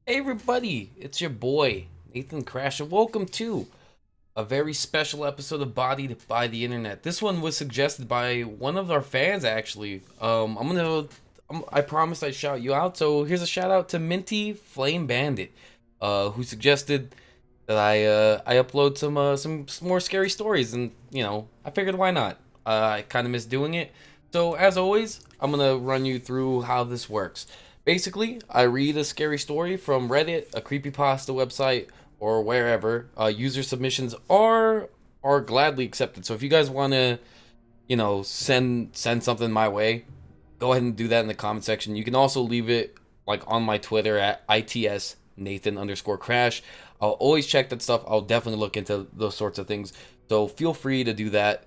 Hey everybody, it's your boy Nathan Crash, and welcome to a very special episode of Bodied by the Internet. This one was suggested by one of our fans, actually. I promised I'd shout you out, so here's a shout out to Minty Flame Bandit, who suggested that I upload some more scary stories, and I figured why not. I kind of miss doing it, so as always, I'm gonna run you through how this works. Basically, I read a scary story from Reddit, a creepypasta website, or wherever. User submissions are gladly accepted. So if you guys want to, send something my way, go ahead and do that in the comment section. You can also leave it like on my Twitter at its Nathan underscore crash. I'll always check that stuff. I'll definitely look into those sorts of things. So feel free to do that.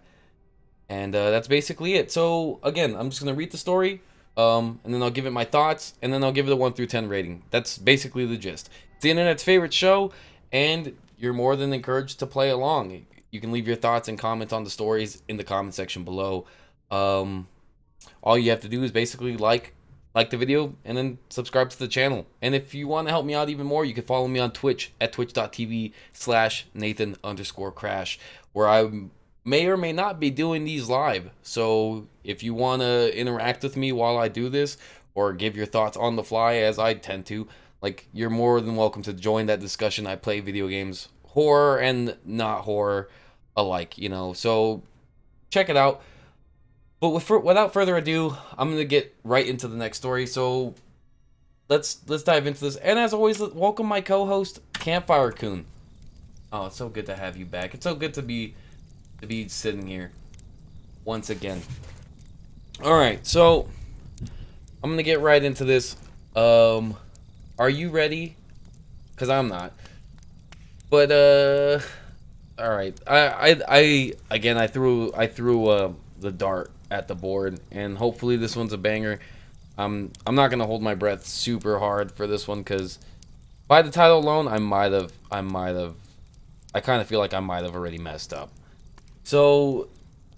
And that's basically it. So again, I'm just gonna read the story, and then I'll give it my thoughts, and then I'll give it a 1 through 10 rating. That's basically the gist. It's the internet's favorite show, and you're more than encouraged to play along. You can leave your thoughts and comments on the stories in the comment section below. Um, all you have to do is basically like the video and then subscribe to the channel. And if you want to help me out even more, you can follow me on Twitch at twitch.tv/Nathan underscore crash, where I may or may not be doing these live. So if you want to interact with me while I do this, or give your thoughts on the fly as I tend to, like, you're more than welcome to join that discussion. I play video games, horror and not horror alike, so check it out. But without further ado, I'm gonna get right into the next story. So let's dive into this. And as always, welcome my co-host Campfire Coon. Oh, it's so good to have you back. It's so good to be sitting here once again. All right, so I'm gonna get right into this. Are you ready? Cause I'm not. But all right. I again I threw the dart at the board, and hopefully this one's a banger. I'm not gonna hold my breath super hard for this one because by the title alone, I kind of feel like I might have already messed up. So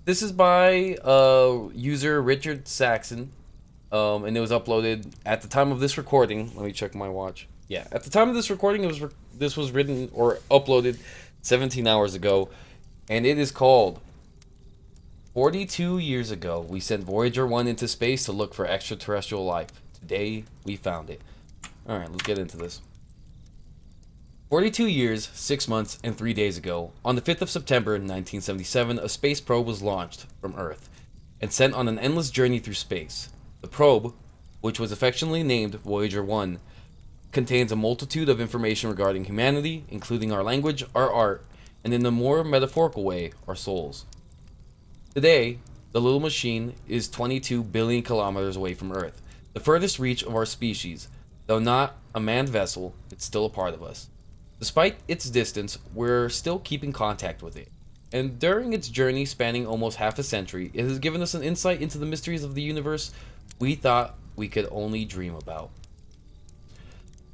this is by user RichardSaxon, and it was uploaded at the time of this recording. Let me check my watch. Yeah, at the time of this recording, this was written or uploaded 17 hours ago, and it is called 42 years ago, we sent Voyager 1 into space to look for extraterrestrial life. Today, we found it. Alright, let's get into this. 42 years, 6 months, and 3 days ago, on the 5th of September 1977, a space probe was launched from Earth and sent on an endless journey through space. The probe, which was affectionately named Voyager 1, contains a multitude of information regarding humanity, including our language, our art, and in a more metaphorical way, our souls. Today, the little machine is 22 billion kilometers away from Earth, the furthest reach of our species. Though not a manned vessel, it's still a part of us. Despite its distance, we're still keeping contact with it. And during its journey spanning almost half a century, it has given us an insight into the mysteries of the universe we thought we could only dream about.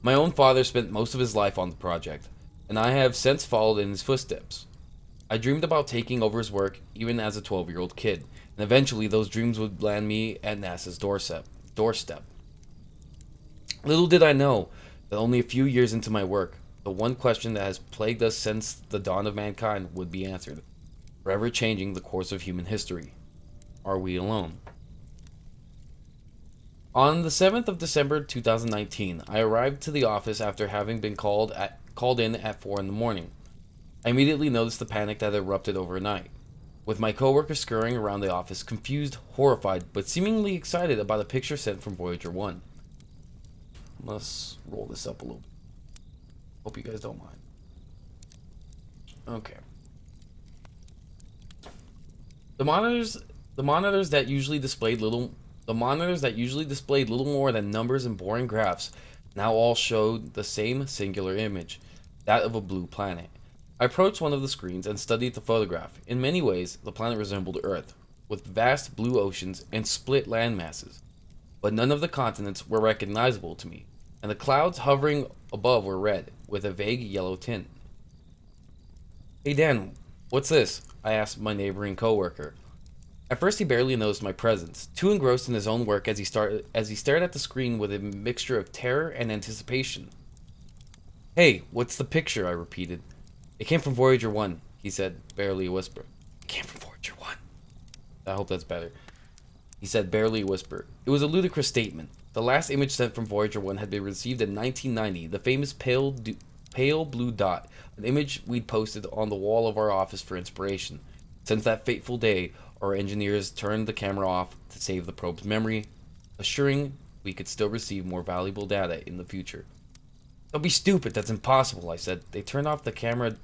My own father spent most of his life on the project, and I have since followed in his footsteps. I dreamed about taking over his work even as a 12-year-old kid, and eventually those dreams would land me at NASA's doorstep. Little did I know that only a few years into my work, the one question that has plagued us since the dawn of mankind would be answered, forever changing the course of human history. Are we alone? On the 7th of December 2019, I arrived to the office after having been called in at 4 in the morning. I immediately noticed the panic that had erupted overnight, with my coworkers scurrying around the office, confused, horrified, but seemingly excited about a picture sent from Voyager 1. Let's roll this up a little bit. Hope you guys don't mind. Okay. The monitors the monitors that usually displayed little the monitors that usually displayed little more than numbers and boring graphs now all showed the same singular image, that of a blue planet. I approached one of the screens and studied the photograph. In many ways, the planet resembled Earth, with vast blue oceans and split land masses. But none of the continents were recognizable to me, and the clouds hovering above were red, with a vague yellow tint. Hey Dan, what's this? I asked my neighboring coworker. At first he barely noticed my presence, too engrossed in his own work as he stared at the screen with a mixture of terror and anticipation. Hey, what's the picture? I repeated. It came from Voyager 1, he said, barely a whisper. It came from Voyager 1. I hope that's better. He said, barely a whisper. It was a ludicrous statement. The last image sent from Voyager 1 had been received in 1990, the famous pale blue dot, an image we'd posted on the wall of our office for inspiration. Since that fateful day, our engineers turned the camera off to save the probe's memory, assuring we could still receive more valuable data in the future. Don't be stupid. That's impossible, I said. They turned the camera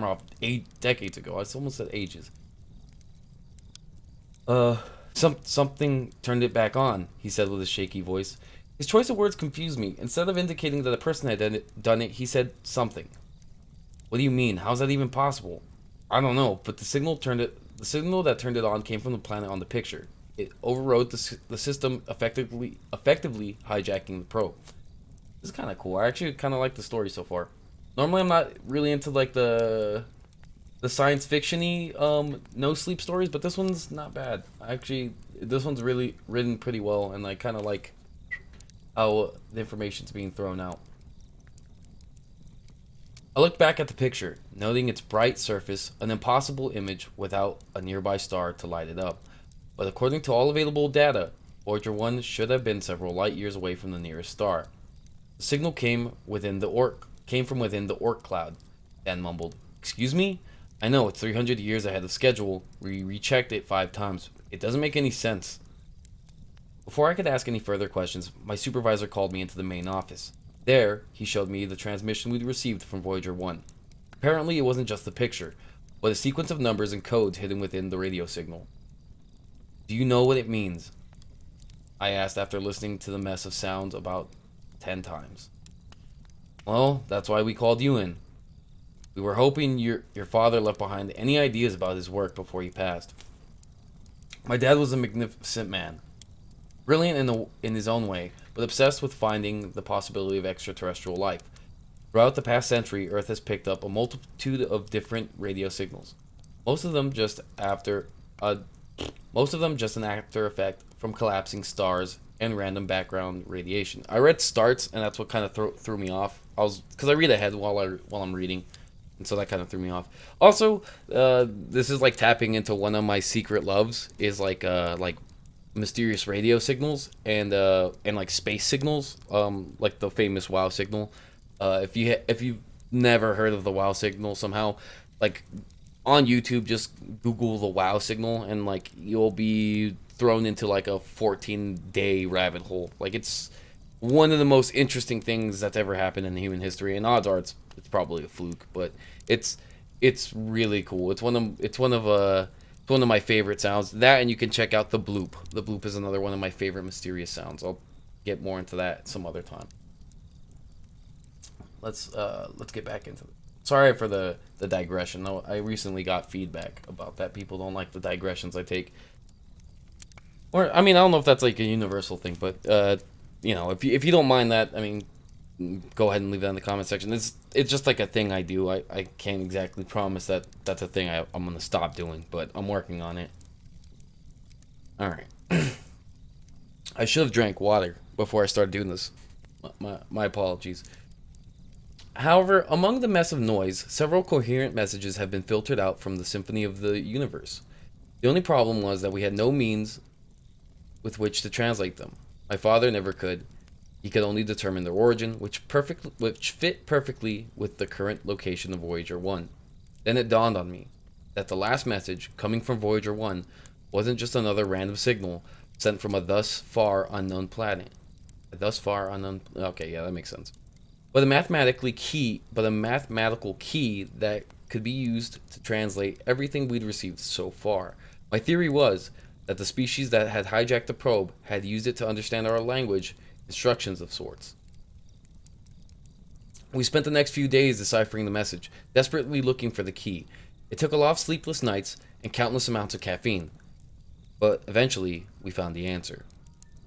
off 8 decades ago. I almost said ages. Uh, something turned it back on, he said with a shaky voice. His choice of words confused me. Instead of indicating that a person had done it, he said something. What do you mean? How's that even possible? I don't know, but the signal that turned it on came from the planet on the picture. It overrode the system, effectively hijacking the probe. This is kind of cool. I actually kind of like the story so far. Normally, I'm not really into like the science fictiony no sleep stories, but this one's not bad. Actually, this one's really written pretty well, and I kind of like how the information's being thrown out. I looked back at the picture, noting its bright surface, an impossible image without a nearby star to light it up. But according to all available data, Voyager 1 should have been several light years away from the nearest star. The signal came from within the Oort cloud. Dan mumbled. Excuse me? I know, it's 300 years ahead of schedule. We rechecked it 5 times. It doesn't make any sense. Before I could ask any further questions, my supervisor called me into the main office. There, he showed me the transmission we'd received from Voyager 1. Apparently, it wasn't just the picture, but a sequence of numbers and codes hidden within the radio signal. Do you know what it means? I asked after listening to the mess of sounds about 10 times. Well, that's why we called you in. We were hoping your father left behind any ideas about his work before he passed. My dad was a magnificent man. Brilliant in his own way, but obsessed with finding the possibility of extraterrestrial life. Throughout the past century, Earth has picked up a multitude of different radio signals. Most of them just an after effect from collapsing stars and random background radiation. I read starts, and that's what kind of threw me off. Because I read ahead while I'm reading, and so that kind of threw me off. Also, this is like tapping into one of my secret loves is like mysterious radio signals and like space signals, like the famous WOW signal. If you've never heard of the WOW signal somehow, like on YouTube, just Google the WOW signal and like you'll be thrown into like a 14-day rabbit hole. Like it's one of the most interesting things that's ever happened in human history, and odds are it's probably a fluke, but it's really cool. It's one of my favorite sounds. That, and you can check out the bloop. The bloop is another one of my favorite mysterious sounds. I'll get more into that some other time. Let's get back into it. Sorry for the digression. No, I recently got feedback about that. People don't like the digressions I take. Or I mean, I don't know if that's like a universal thing, but you know, if you don't mind that, I mean, go ahead and leave that in the comment section. It's just like a thing I do. I can't exactly promise that that's a thing I'm gonna stop doing, but I'm working on it. All right. I should have drank water before I started doing this. My apologies. However, among the mess of noise, several coherent messages have been filtered out from the symphony of the universe. The only problem was that we had no means with which to translate them. My father never could. He could only determine their origin, which fit perfectly with the current location of Voyager 1. Then it dawned on me that the last message, coming from Voyager 1, wasn't just another random signal sent from a thus far unknown planet. Okay, yeah, that makes sense. But a mathematical key that could be used to translate everything we'd received so far. My theory was that the species that had hijacked the probe had used it to understand our language, instructions of sorts. We spent the next few days deciphering the message, desperately looking for the key. It took a lot of sleepless nights and countless amounts of caffeine. But eventually, we found the answer.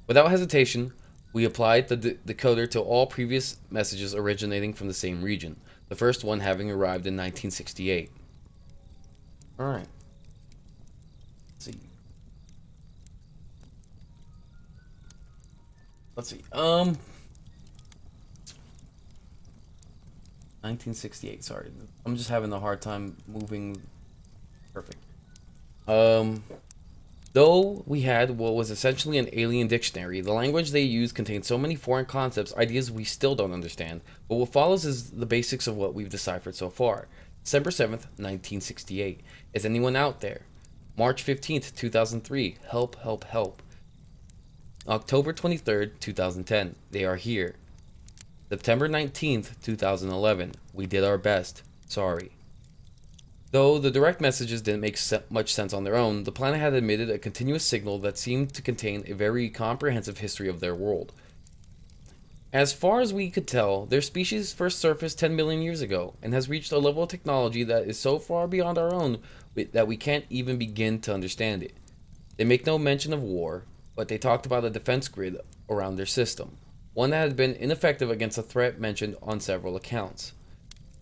Without hesitation, we applied the decoder to all previous messages originating from the same region, the first one having arrived in 1968. Alright. Let's see. 1968. Sorry, I'm just having a hard time moving. Perfect. Um, Though we had what was essentially an alien dictionary, the language they used contained so many foreign concepts, ideas we still don't understand. But what follows is the basics of what we've deciphered so far. December 7th, 1968. Is anyone out there? March 15th, 2003. Help, help, help. October 23rd, 2010. They are here. September 19th, 2011. We did our best. Sorry. Though the direct messages didn't make much sense on their own, the planet had emitted a continuous signal that seemed to contain a very comprehensive history of their world. As far as we could tell, their species first surfaced 10 million years ago, and has reached a level of technology that is so far beyond our own that we can't even begin to understand it. They make no mention of war, but they talked about a defense grid around their system, one that had been ineffective against a threat mentioned on several accounts.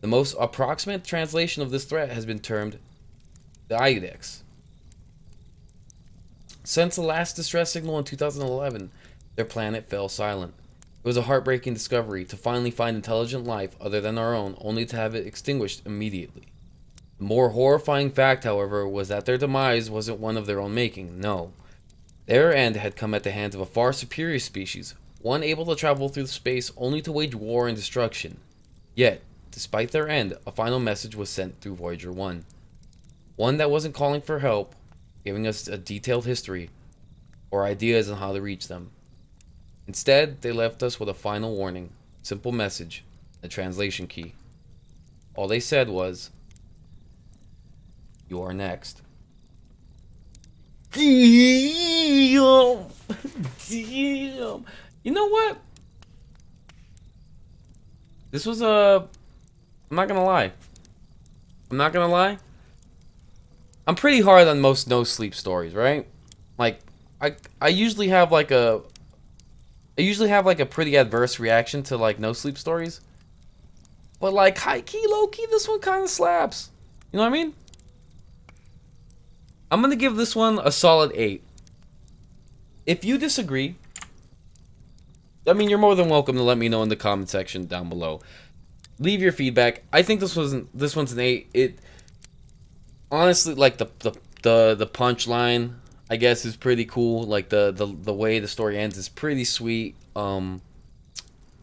The most approximate translation of this threat has been termed the IDEX. Since the last distress signal in 2011, their planet fell silent. It was a heartbreaking discovery to finally find intelligent life other than our own, only to have it extinguished immediately. The more horrifying fact, however, was that their demise wasn't one of their own making, no. Their end had come at the hands of a far superior species, one able to travel through space only to wage war and destruction. Yet, despite their end, a final message was sent through Voyager 1. One that wasn't calling for help, giving us a detailed history, or ideas on how to reach them. Instead, they left us with a final warning, simple message, a translation key. All they said was, "You are next." Damn! Damn! You know what? This was I'm not gonna lie. I'm not gonna lie. I'm pretty hard on most no sleep stories, right? Like, I usually have like a pretty adverse reaction to like no sleep stories. But like high key, low key, this one kind of slaps. You know what I mean? I'm gonna give this one a solid 8. If you disagree, I mean, you're more than welcome to let me know in the comment section down below. Leave your feedback. I think this one's an 8. It honestly, like the punchline, I guess, is pretty cool. Like the way the story ends is pretty sweet.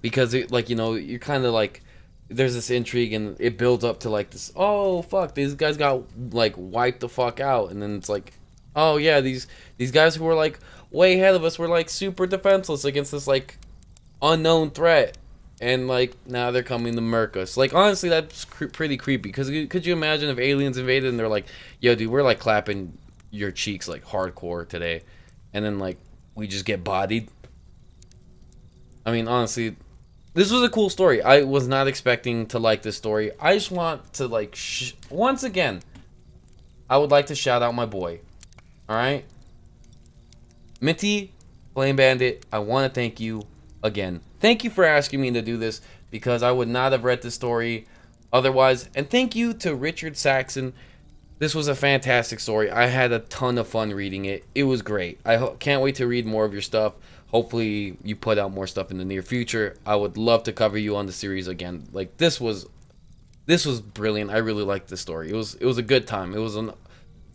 Because it, like, you know, you're kind of like, there's this intrigue and it builds up to like this. Oh fuck, these guys got like wiped the fuck out, and then it's like, oh yeah, these guys who were like way ahead of us were like super defenseless against this like unknown threat, and like now they're coming to murk us. Like, honestly, that's pretty creepy. Because could you imagine if aliens invaded and they're like, yo dude, we're like clapping your cheeks like hardcore today, and then like we just get bodied? I mean, honestly, this was a cool story. I was not expecting to like this story. I just want to like once again, I would like to shout out my boy. All right, Minty Flame Bandit, I want to thank you again. Thank you for asking me to do this, because I would not have read this story otherwise. And thank you to RichardSaxon. This was a fantastic story. I had a ton of fun reading it. It was great. I can't wait to read more of your stuff. Hopefully you put out more stuff in the near future. I would love to cover you on the series again. Like, this was brilliant. I really liked this story. It was a good time. It was an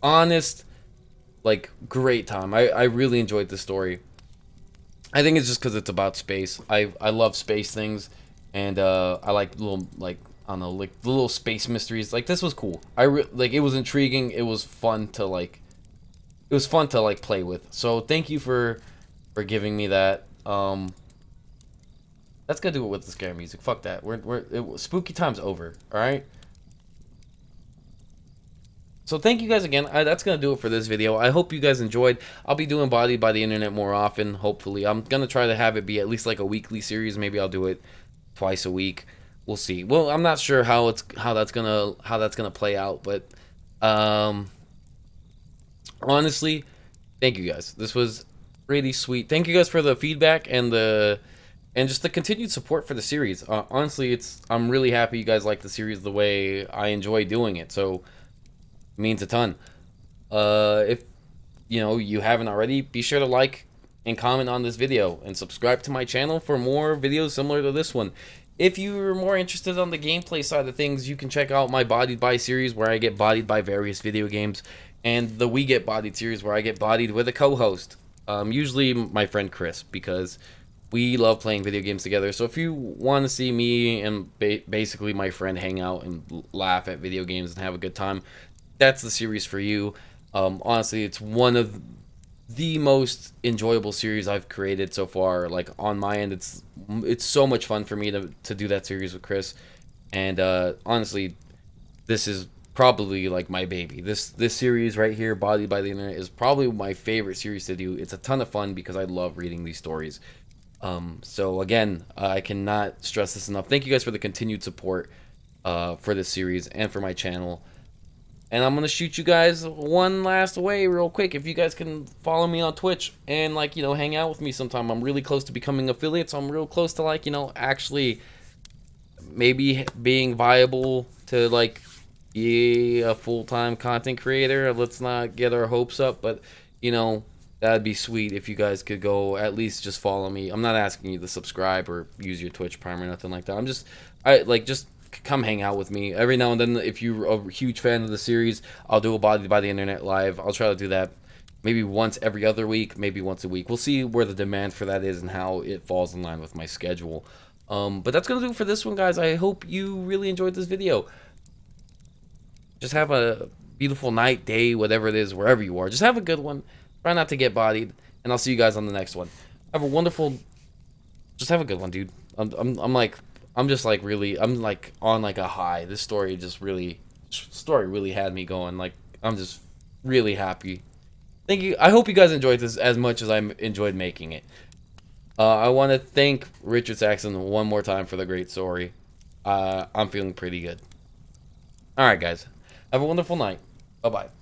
honest, like, great time. I really enjoyed this story. I think it's just because it's about space. I love space things, and I like little, like, I don't know, like little space mysteries. Like, this was cool. Like, it was intriguing. It was fun to like play with. So thank you for giving me that. That's gonna do it with the scare music. Fuck that. Spooky time's over. All right. So thank you guys again. That's going to do it for this video. I hope you guys enjoyed. I'll be doing Bodied by the Internet more often, hopefully. I'm going to try to have it be at least like a weekly series. Maybe I'll do it twice a week. We'll see. Well, I'm not sure how that's going to play out, but honestly, thank you guys. This was really sweet. Thank you guys for the feedback and just the continued support for the series. Honestly, I'm really happy you guys like the series the way I enjoy doing it. So means a ton. If you know you haven't already, be sure to like and comment on this video and subscribe to my channel for more videos similar to this one. If you're more interested on the gameplay side of things, you can check out my Bodied by series where I get bodied by various video games, and the We Get Bodied series where I get bodied with a co-host. Usually my friend Chris, because we love playing video games together. So if you want to see me and basically my friend hang out and laugh at video games and have a good time, that's the series for you. Honestly, it's one of the most enjoyable series I've created so far. Like on my end, it's so much fun for me to do that series with Chris, and honestly, this is probably like my baby. This series right here, Bodied by the Internet, is probably my favorite series to do. It's a ton of fun because I love reading these stories. So again, I cannot stress this enough. Thank you guys for the continued support for this series and for my channel. And I'm gonna shoot you guys one last way real quick. If you guys can follow me on Twitch and like, you know, hang out with me sometime. I'm really close to becoming affiliate, so I'm real close to like, you know, actually maybe being viable to like be a full-time content creator. Let's not get our hopes up, but you know, that'd be sweet if you guys could go at least just follow me. I'm not asking you to subscribe or use your Twitch Prime or nothing like that. Just come hang out with me every now and then. If you're a huge fan of the series, I'll do a Bodied by the Internet live. I'll try to do that maybe once every other week, maybe once a week. We'll see where the demand for that is and how it falls in line with my schedule. But that's gonna do it for this one, guys. I hope you really enjoyed this video. Just have a beautiful night, day, whatever it is, wherever you are. Just have a good one. Try not to get bodied, and I'll see you guys on the next one. Have a wonderful. Just have a good one, dude. I'm just like really, I'm like on like a high. This story really had me going. Like I'm just really happy. Thank you. I hope you guys enjoyed this as much as I enjoyed making it. I want to thank RichardSaxon one more time for the great story. I'm feeling pretty good. All right, guys. Have a wonderful night. Bye bye.